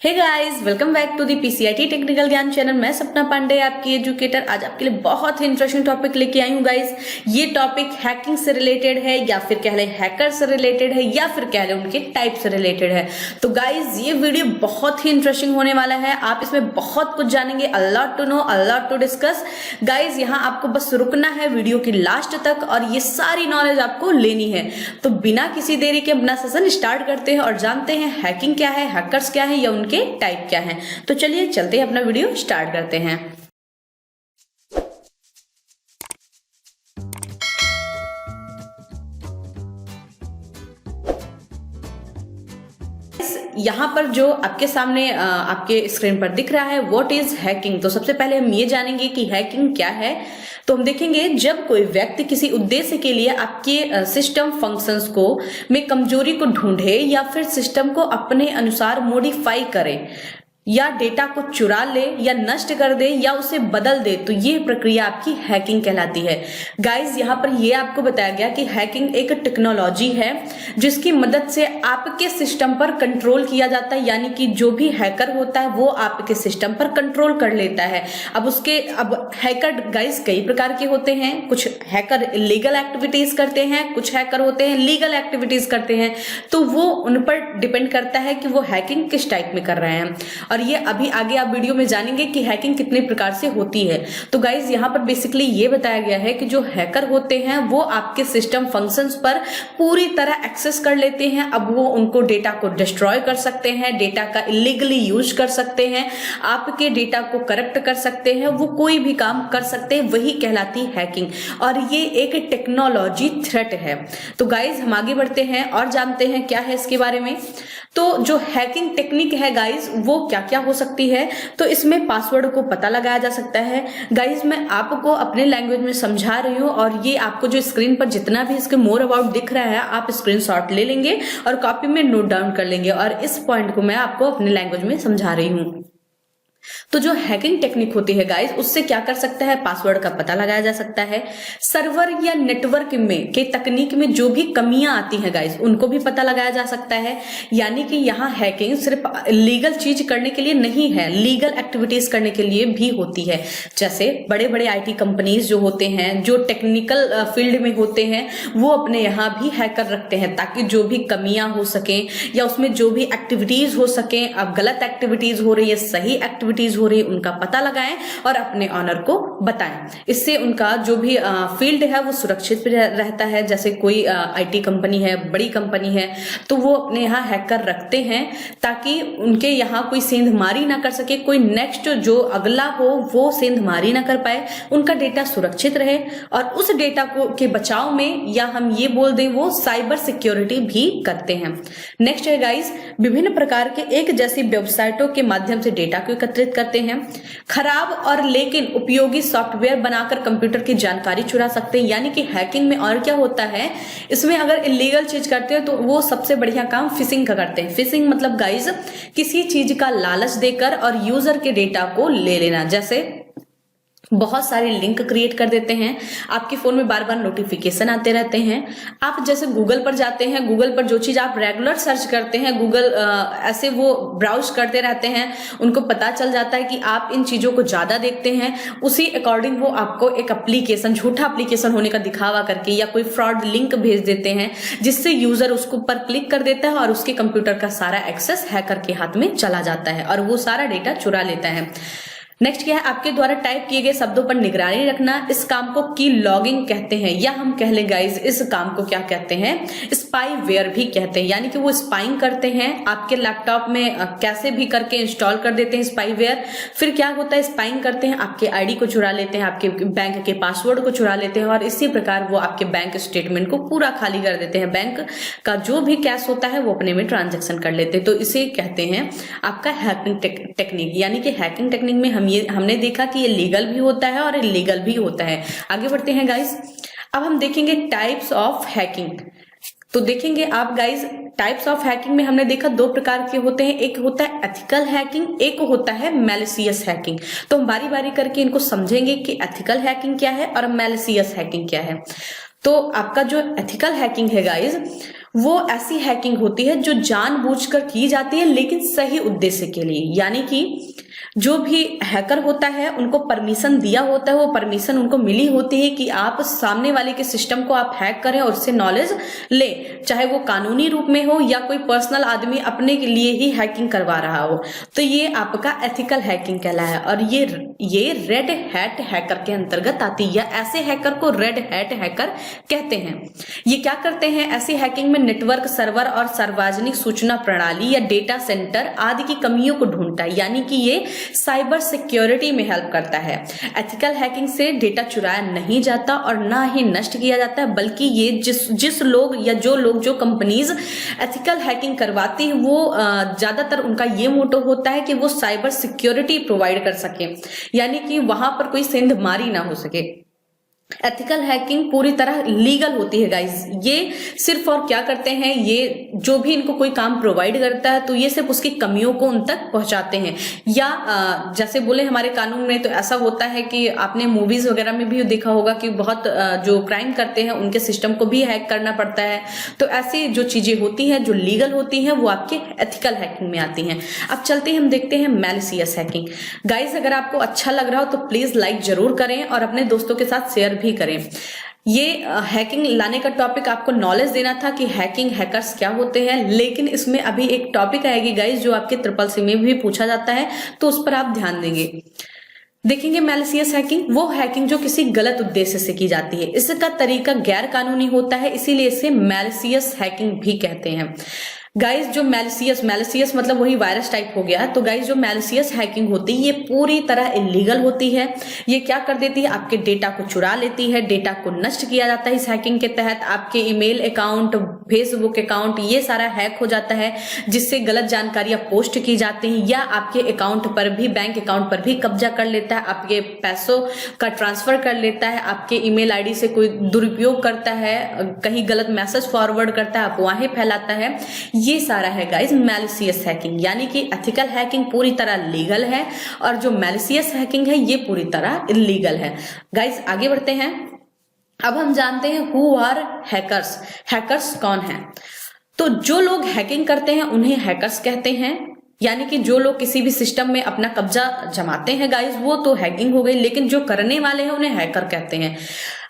Hey guys, welcome back to the PCIT technical ज्ञान channel. मैं सपना पांडे, आपकी एजुकेटर। आज आपके लिए बहुत ही इंटरेस्टिंग टॉपिक लेके आई हूँ गाइस। ये टॉपिक हैकिंग से रिलेटेड है, या फिर कह लें हैकर से रिलेटेड है, या फिर कह लें उनके टाइप से रिलेटेड है। तो गाइस ये वीडियो बहुत ही इंटरेस्टिंग होने वाला है। आप इसमें बहुत कुछ जानेंगे, a lot to know, a lot to discuss. Guys यहाँ आपको बस रुकना है वीडियो की लास्ट तक और ये सारी नॉलेज आपको लेनी है। तो बिना किसी देरी के अपना सेशन स्टार्ट करते हैं और जानते हैं हैकिंग क्या है, हैकर्स क्या है, या उनके टाइप क्या है। तो चलिए चलते हैं, अपना वीडियो स्टार्ट करते हैं। यहाँ पर जो आपके सामने आपके स्क्रीन पर दिख रहा है, व्हाट इज हैकिंग। तो सबसे पहले हम ये जानेंगे कि हैकिंग क्या है। तो हम देखेंगे जब कोई व्यक्ति किसी उद्देश्य के लिए आपके सिस्टम फंक्शंस को में कमजोरी को ढूंढे, या फिर सिस्टम को अपने अनुसार मॉडिफाई करे, या डेटा को चुरा ले, या नष्ट कर दे, या उसे बदल दे, तो ये प्रक्रिया आपकी हैकिंग कहलाती है। गाइस यहाँ पर ये आपको बताया गया कि हैकिंग एक टेक्नोलॉजी है जिसकी मदद से आपके सिस्टम पर कंट्रोल किया जाता है। यानी कि जो भी हैकर होता है वो आपके सिस्टम पर कंट्रोल कर लेता है। अब हैकर गाइस कई प्रकार के होते हैं। कुछ हैकर इलीगल एक्टिविटीज करते हैं, कुछ हैकर होते हैं लीगल एक्टिविटीज करते हैं। तो वो उन पर डिपेंड करता है कि वो हैकिंग किस टाइप में कर रहे हैं। और ये अभी आगे आप वीडियो में जानेंगे कि हैकिंग कितने प्रकार से होती है। तो गाइज यहाँ पर बेसिकली ये बताया गया है कि जो हैकर होते हैं वो आपके सिस्टम फंक्शंस पर पूरी तरह एक्सेस कर लेते हैं। अब वो उनको डेटा को डिस्ट्रॉय कर सकते हैं, डेटा का इलीगली यूज कर सकते हैं, आपके डेटा को करप्ट कर सकते हैं, वो कोई भी काम कर सकते हैं, वही कहलाती हैकिंग। और ये एक टेक्नोलॉजी थ्रेट है। तो गाइज हम आगे बढ़ते हैं और जानते हैं क्या है इसके बारे में। तो जो हैकिंग टेक्निक है गाइज वो क्या क्या हो सकती है। तो इसमें पासवर्ड को पता लगाया जा सकता है। गाइज मैं आपको अपने लैंग्वेज में समझा रही हूँ, और ये आपको जो स्क्रीन पर जितना भी इसके मोर अबाउट दिख रहा है आप स्क्रीनशॉट ले लेंगे और कॉपी में नोट डाउन कर लेंगे। और इस पॉइंट को मैं आपको अपने लैंग्वेज में समझा रही हूँ। तो जो हैकिंग टेक्निक होती है गाइस, उससे क्या कर सकता है, पासवर्ड का पता लगाया जा सकता है। सर्वर या नेटवर्क में के तकनीक में जो भी कमियां आती हैं गाइस, उनको भी पता लगाया जा सकता है। यानी कि यहाँ हैकिंग सिर्फ लीगल चीज करने के लिए नहीं है, लीगल एक्टिविटीज करने के लिए भी होती है। जैसे बड़े बड़े आईटी कंपनीज जो होते हैं, जो टेक्निकल फील्ड में होते हैं, वो अपने यहाँ भी हैकर रखते हैं ताकि जो भी कमियां हो सके या उसमें जो भी एक्टिविटीज हो सके, अब गलत एक्टिविटीज हो रही है, सही एक्टिविटीज हो रही है, उनका पता लगाएं और अपने ऑनर को बताएं। इससे उनका जो भी फील्ड है वो सुरक्षित रहता है। जैसे कोई आईटी कंपनी है, बड़ी कंपनी है, तो वो अपने यहाँ हैकर रखते हैं ताकि उनके यहाँ कोई सेंधमारी ना कर सके, कोई नेक्स्ट जो अगला हो वो सेंधमारी ना कर पाए, उनका डेटा सुरक्षित रहे। और उस डेटा को के बचाव में, या हम ये बोल दें, वो साइबर सिक्योरिटी भी करते हैं। नेक्स्ट है गाइस, विभिन्न प्रकार के एक जैसी वेबसाइटों के माध्यम से डेटा को एकत्रित करते हैं। खराब और लेकिन उपयोगी सॉफ्टवेयर बनाकर कंप्यूटर की जानकारी चुरा सकते हैं। यानी कि हैकिंग में और क्या होता है, इसमें अगर इलीगल चीज करते हैं तो वो सबसे बढ़िया काम फिशिंग का करते हैं। फिशिंग मतलब गाइस किसी चीज का लालच देकर और यूजर के डेटा को ले लेना। जैसे बहुत सारे लिंक क्रिएट कर देते हैं, आपके फोन में बार बार नोटिफिकेशन आते रहते हैं। आप जैसे गूगल पर जाते हैं, गूगल पर जो चीज आप रेगुलर सर्च करते हैं, गूगल ऐसे वो ब्राउज करते रहते हैं, उनको पता चल जाता है कि आप इन चीजों को ज्यादा देखते हैं। उसी अकॉर्डिंग वो आपको एक एप्लीकेशन, झूठा एप्लीकेशन होने का दिखावा करके या कोई फ्रॉड लिंक भेज देते हैं, जिससे यूजर उसको पर क्लिक कर देता है और उसके कंप्यूटर का सारा एक्सेस हैकर के हाथ में चला जाता है और वो सारा डेटा चुरा लेता है। नेक्स्ट क्या है, आपके द्वारा टाइप किए गए शब्दों पर निगरानी रखना। इस काम को की लॉगिंग कहते हैं, या हम कह लें गाइस इस काम को क्या कहते हैं, स्पाईवेयर भी कहते हैं। यानी कि वो स्पाइंग करते हैं, आपके लैपटॉप में कैसे भी करके इंस्टॉल कर देते हैं स्पाईवेयर। फिर क्या होता है, स्पाइंग करते हैं, आपके आईडी को चुरा लेते हैं, आपके बैंक के पासवर्ड को चुरा लेते हैं, और इसी प्रकार वो आपके बैंक स्टेटमेंट को पूरा खाली कर देते हैं। बैंक का जो भी कैश होता है वो अपने में ट्रांजेक्शन कर लेते हैं। तो इसे कहते हैं आपका हैकिंग टेक्निक। यानी कि हैकिंग टेक्निक में हमने देखा कि ये लीगल भी होता है और इलीगल भी होता है। आगे बढ़ते हैं गाइस, अब हम देखेंगे टाइप्स ऑफ हैकिंग। तो देखेंगे आप गाइस, टाइप्स ऑफ हैकिंग में हमने देखा दो प्रकार के होते हैं, एक होता है एथिकल हैकिंग, एक होता है मैलिशियस हैकिंग। तो हम बारी बारी करके इनको समझेंगे कि एथिकल हैकिंग क्या है और मैलिशियस हैकिंग क्या है। तो आपका जो एथिकल हैकिंग है गाइस, वो ऐसी हैकिंग होती है जो जानबूझकर की जाती है लेकिन सही उद्देश्य के लिए। यानी कि जो भी हैकर होता है उनको परमिशन दिया होता है, वो परमिशन उनको मिली होती है कि आप सामने वाले के सिस्टम को आप हैक करें और उससे नॉलेज लें, चाहे वो कानूनी रूप में हो या कोई पर्सनल आदमी अपने के लिए ही हैकिंग करवा रहा हो। तो ये आपका एथिकल हैकिंग कहलाया और ये रेड हैट हैकर के अंतर्गत आती है, या ऐसे हैकर को रेड हैट हैकर कहते हैं। ये क्या करते हैं, ऐसी हैकिंग में नेटवर्क, सर्वर और सार्वजनिक सूचना प्रणाली या डेटा सेंटर आदि की कमियों को ढूंढता है, यानी कि ये साइबर सिक्योरिटी में हेल्प करता है। एथिकल हैकिंग से डेटा चुराया नहीं जाता और ना ही नष्ट किया जाता है, बल्कि ये जिस लोग या जो कंपनीज एथिकल हैकिंग करवाती है वो ज्यादातर उनका ये मोटो होता है कि वो साइबर सिक्योरिटी प्रोवाइड कर सके, यानी कि वहां पर कोई सेंधमारी ना हो सके। एथिकल हैकिंग पूरी तरह लीगल होती है गाइस। ये सिर्फ और क्या करते हैं, ये जो भी इनको कोई काम प्रोवाइड करता है तो ये सिर्फ उसकी कमियों को उन तक पहुंचाते हैं। या जैसे बोले हमारे कानून में तो ऐसा होता है कि आपने मूवीज वगैरह में भी देखा होगा कि बहुत जो क्राइम करते हैं उनके सिस्टम को भी हैक करना पड़ता है। तो ऐसी जो चीजें होती हैं जो लीगल होती हैं वो आपके एथिकल हैकिंग में आती हैं। अब चलते हैं, हम देखते हैं मैलिशियस हैकिंग। गाइस अगर आपको अच्छा लग रहा हो तो प्लीज लाइक जरूर करें और अपने दोस्तों के साथ शेयर भी करें। ये हैकिंग लाने का टॉपिक आपको नॉलेज देना था कि हैकिंग हैकर्स क्या होते हैं, लेकिन इसमें अभी एक टॉपिक आएगी गाइस जो आपके SSC में भी पूछा जाता है, तो उस पर आप ध्यान देंगे। देखेंगे मैलिशियस हैकिंग, वो हैकिंग जो किसी गलत उद्देश्य से की जाती है। इसका तरीका गैर कानूनी होता है, इसीलिए इसे मैलिशियस हैकिंग भी कहते हैं। गाइस जो मैलिशियस मतलब वही वायरस टाइप हो गया। तो गाइस जो मैलिशियस हैकिंग होती है ये पूरी तरह इलीगल होती है। ये क्या कर देती है, आपके डेटा को चुरा लेती है, डेटा को नष्ट किया जाता है इस हैकिंग के तहत। आपके ईमेल अकाउंट, फेसबुक अकाउंट, ये सारा हैक हो जाता है, जिससे गलत जानकारियां पोस्ट की जाती हैं, या आपके अकाउंट पर भी, बैंक अकाउंट पर भी कब्जा कर लेता है, आपके पैसों का ट्रांसफर कर लेता है, आपके ईमेल आईडी से कोई दुरुपयोग करता है, कहीं गलत मैसेज फॉरवर्ड करता है, अफवाहें फैलाता है। ये सारा है गाइस मैलिशियस हैकिंग। यानी कि एथिकल हैकिंग पूरी तरह लीगल है और जो मैलिशियस हैकिंग है ये पूरी तरह इलीगल है। गाइस आगे बढ़ते हैं, अब हम जानते हैं हु आर हैकर्स। हैकर्स कौन है? तो जो लोग हैकिंग करते हैं उन्हें हैकर्स कहते हैं, यानी कि जो लोग किसी भी सिस्टम में अपना कब्जा जमाते हैं गाइस वो तो हैकिंग हो गई, लेकिन जो करने वाले हैं उन्हें हैकर कहते हैं।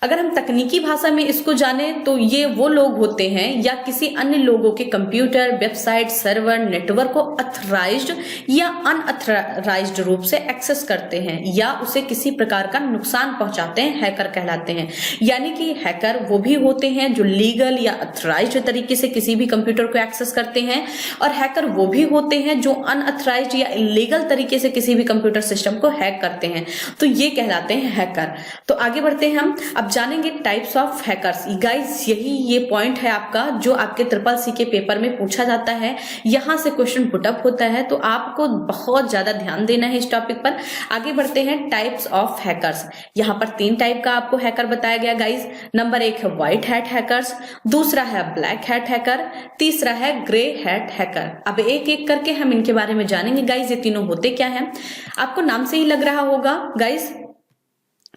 अगर हम तकनीकी भाषा में इसको जाने तो ये वो लोग होते हैं या किसी अन्य लोगों के कंप्यूटर, वेबसाइट, सर्वर, नेटवर्क को अथराइज्ड या अनअथराइज्ड रूप से एक्सेस करते हैं या उसे किसी प्रकार का नुकसान पहुंचाते हैं, हैकर कहलाते हैं। यानी कि हैकर वो भी होते हैं जो लीगल या अथराइज्ड तरीके से किसी भी कंप्यूटर को एक्सेस करते हैं, और हैकर वो भी होते हैं जो अनअथराइज्ड या इलीगल तरीके से किसी भी कंप्यूटर सिस्टम को हैक करते हैं, तो ये कहलाते हैं हैकर। तो आगे बढ़ते हैं, हम अब जानेंगे टाइप्स ऑफ हैकर्स। गाइस ये पॉइंट है आपका जो आपके SSC के पेपर में पूछा जाता है, यहां से क्वेश्चन पुटअप होता है, तो आपको बहुत ज्यादा ध्यान देना है इस टॉपिक पर। आगे बढ़ते हैं, टाइप्स ऑफ हैकर्स। यहाँ पर 3 टाइप का आपको हैकर बताया गया गाइस। नंबर 1 है व्हाइट हैट हैकर्स, दूसरा है ब्लैक हैट हैकर, तीसरा है ग्रे हैट हैकर। अब एक एक करके हम इनके बारे में जानेंगे गाइस। ये तीनों होते क्या हैं, आपको नाम से ही लग रहा होगा गाइस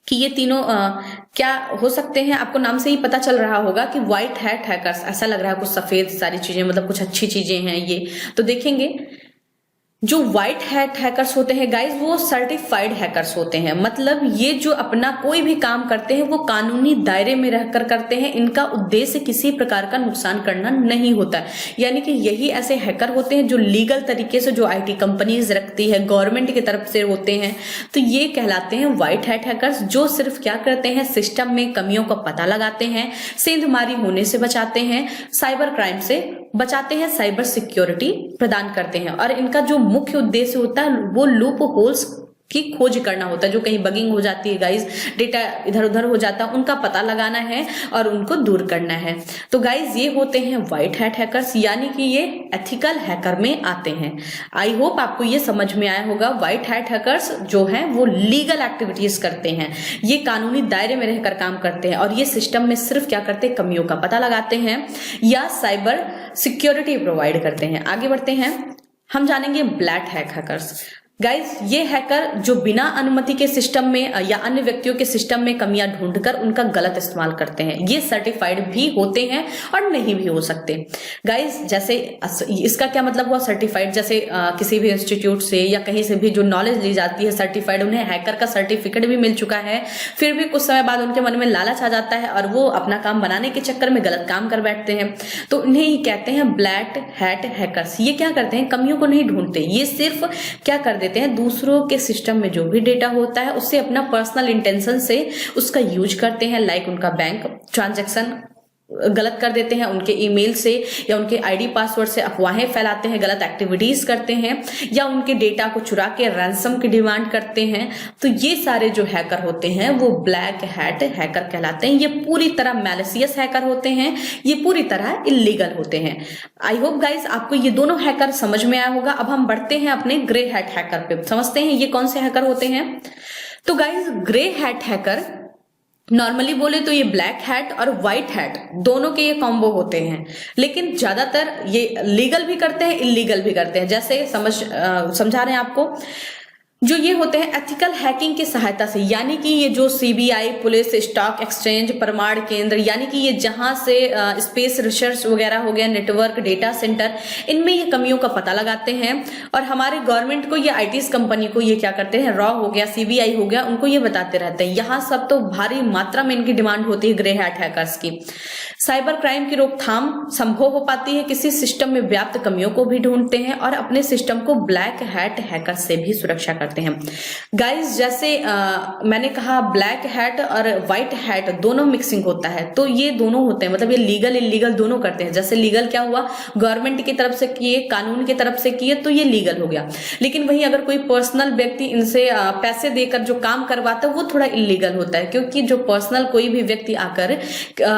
कि ये तीनों क्या हो सकते हैं। आपको नाम से ही पता चल रहा होगा कि व्हाइट हैट हैकर्स, ऐसा लग रहा है कुछ सफेद सारी चीजें, मतलब कुछ अच्छी चीजें हैं ये। तो देखेंगे जो व्हाइट हैट हैकर्स होते हैं गाइस वो सर्टिफाइड हैकर्स होते हैं। मतलब ये जो अपना कोई भी काम करते हैं वो कानूनी दायरे में रहकर करते हैं, इनका उद्देश्य किसी प्रकार का नुकसान करना नहीं होता। यानी कि यही ऐसे हैकर होते हैं जो लीगल तरीके से, जो IT कंपनीज रखती है, गवर्नमेंट की तरफ से होते हैं, तो ये कहलाते हैं व्हाइट हैट हैकर्स, जो सिर्फ क्या करते हैं, सिस्टम में कमियों का पता लगाते हैं, सेंधमारी होने से बचाते हैं, साइबर क्राइम से बचाते हैं, साइबर सिक्योरिटी प्रदान करते हैं, और इनका जो मुख्य उद्देश्य होता है वो लूप होल्स की खोज करना होता है। जो कहीं बगिंग हो जाती है गाइस, डेटा इधर उधर हो जाता है, उनका पता लगाना है और उनको दूर करना है। तो गाइस ये होते हैं व्हाइट हैट हैकर्स, यानी कि ये एथिकल हैकर में आते हैं। आई होप आपको ये समझ में आया होगा। व्हाइट हैट हैकर्स जो हैं वो लीगल एक्टिविटीज करते हैं, ये कानूनी दायरे में रहकर काम करते हैं, और ये सिस्टम में सिर्फ क्या करते हैं, कमियों का पता लगाते हैं या साइबर सिक्योरिटी प्रोवाइड करते हैं। आगे बढ़ते हैं, हम जानेंगे ब्लैक हैट हैकर्स। गाइज ये हैकर जो बिना अनुमति के सिस्टम में या अन्य व्यक्तियों के सिस्टम में कमियां ढूंढकर उनका गलत इस्तेमाल करते हैं। ये सर्टिफाइड भी होते हैं और नहीं भी हो सकते। गाइज जैसे इसका क्या मतलब हुआ सर्टिफाइड, जैसे किसी भी इंस्टीट्यूट से या कहीं से भी जो नॉलेज ली जाती है सर्टिफाइड, उन्हें हैकर का सर्टिफिकेट भी मिल चुका है, फिर भी कुछ समय बाद उनके मन में लालच आ जाता है और वो अपना काम बनाने के चक्कर में गलत काम कर बैठते हैं। तो उन्हें ही कहते हैं ब्लैक हैट हैकर्स। ये क्या करते हैं, कमियों को नहीं ढूंढते, ये सिर्फ क्या कर देते हैं, दूसरों के सिस्टम में जो भी डेटा होता है उससे अपना पर्सनल इंटेंशन से उसका यूज करते हैं। लाइक उनका बैंक ट्रांजैक्शन गलत कर देते हैं, उनके ईमेल से या उनके आईडी पासवर्ड से अफवाहें फैलाते हैं, गलत एक्टिविटीज करते हैं या उनके डेटा को चुरा के रैंसम की डिमांड करते हैं। तो ये सारे जो हैकर होते हैं वो ब्लैक हैट हैकर कहलाते हैं। ये पूरी तरह मैलिशियस हैकर होते हैं, ये पूरी तरह इलीगल होते हैं। आई होप गाइज आपको ये दोनों हैकर समझ में आया होगा। अब हम बढ़ते हैं अपने ग्रे हैट हैकर पे, समझते हैं ये कौन से हैकर होते हैं। तो guys grey hat hacker normally बोले तो ये ब्लैक हैट और व्हाइट हैट दोनों के ये कॉम्बो होते हैं, लेकिन ज्यादातर ये लीगल भी करते हैं इलीगल भी करते हैं। जैसे समझा रहे हैं आपको, जो ये होते हैं एथिकल हैकिंग की सहायता से, यानी कि ये जो सीबीआई, पुलिस, स्टॉक एक्सचेंज, प्रमाण केंद्र, यानी कि ये जहां से स्पेस रिसर्च वगैरह हो गया, नेटवर्क, डेटा सेंटर, इनमें ये कमियों का पता लगाते हैं और हमारे गवर्नमेंट को, ये आईटीज कंपनी को ये क्या करते हैं, रॉ हो गया, सीबीआई हो गया, उनको ये बताते रहते हैं। यहाँ सब तो भारी मात्रा में इनकी डिमांड होती है ग्रे हैट हैकर्स की। साइबर क्राइम की रोकथाम संभव हो पाती है, किसी सिस्टम में व्याप्त कमियों को भी ढूंढते हैं और अपने सिस्टम को ब्लैक हैट हैकर से भी सुरक्षा करते हैं। गाइस जैसे मैंने कहा ब्लैक हैट और व्हाइट हैट दोनों मिक्सिंग होता है, तो ये दोनों होते हैं, मतलब ये लीगल इलीगल दोनों करते हैं। जैसे लीगल क्या हुआ, गवर्नमेंट की तरफ से किए, कानून की तरफ से किए तो ये लीगल हो गया, लेकिन वहीं अगर कोई पर्सनल व्यक्ति इनसे पैसे देकर जो काम करवाता है वो थोड़ा इलीगल होता है, क्योंकि जो पर्सनल कोई भी व्यक्ति आकर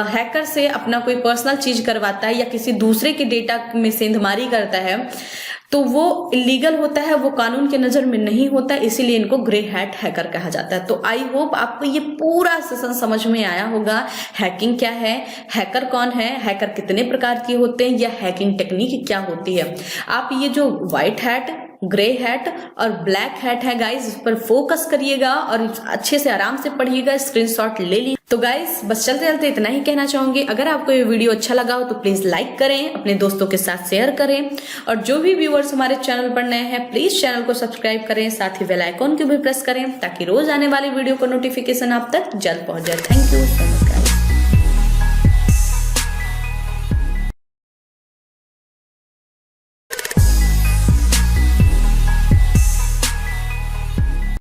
हैकर से अपना कोई पर्सनल चीज करवाता है या किसी दूसरे के डेटा में सेंधमारी करता है तो वो इलीगल होता है, वो कानून के नजर में नहीं होता, इसीलिए इनको ग्रे हैट हैकर कहा जाता है। तो आई होप आपको ये पूरा सेशन समझ में आया होगा। हैकिंग क्या है, हैकर कौन है, हैकर कितने प्रकार के होते हैं, या हैकिंग टेक्निक क्या होती है। आप ये जो व्हाइट हैट, ग्रे हैट और ब्लैक हैट है गाइस, इस पर फोकस करिएगा और अच्छे से आराम से पढ़िएगा, स्क्रीनशॉट ले लीजिए। तो गाइस बस चलते चलते इतना ही कहना चाहूंगी। अगर आपको ये वीडियो अच्छा लगा हो तो प्लीज लाइक करें, अपने दोस्तों के साथ शेयर करें और जो भी व्यूअर्स हमारे चैनल पर नए हैं प्लीज चैनल को सब्सक्राइब करें, साथ ही बेल आइकॉन को भी प्रेस करें ताकि रोज आने वाली वीडियो का नोटिफिकेशन आप तक जल्द पहुंच जाए। Thank you so much.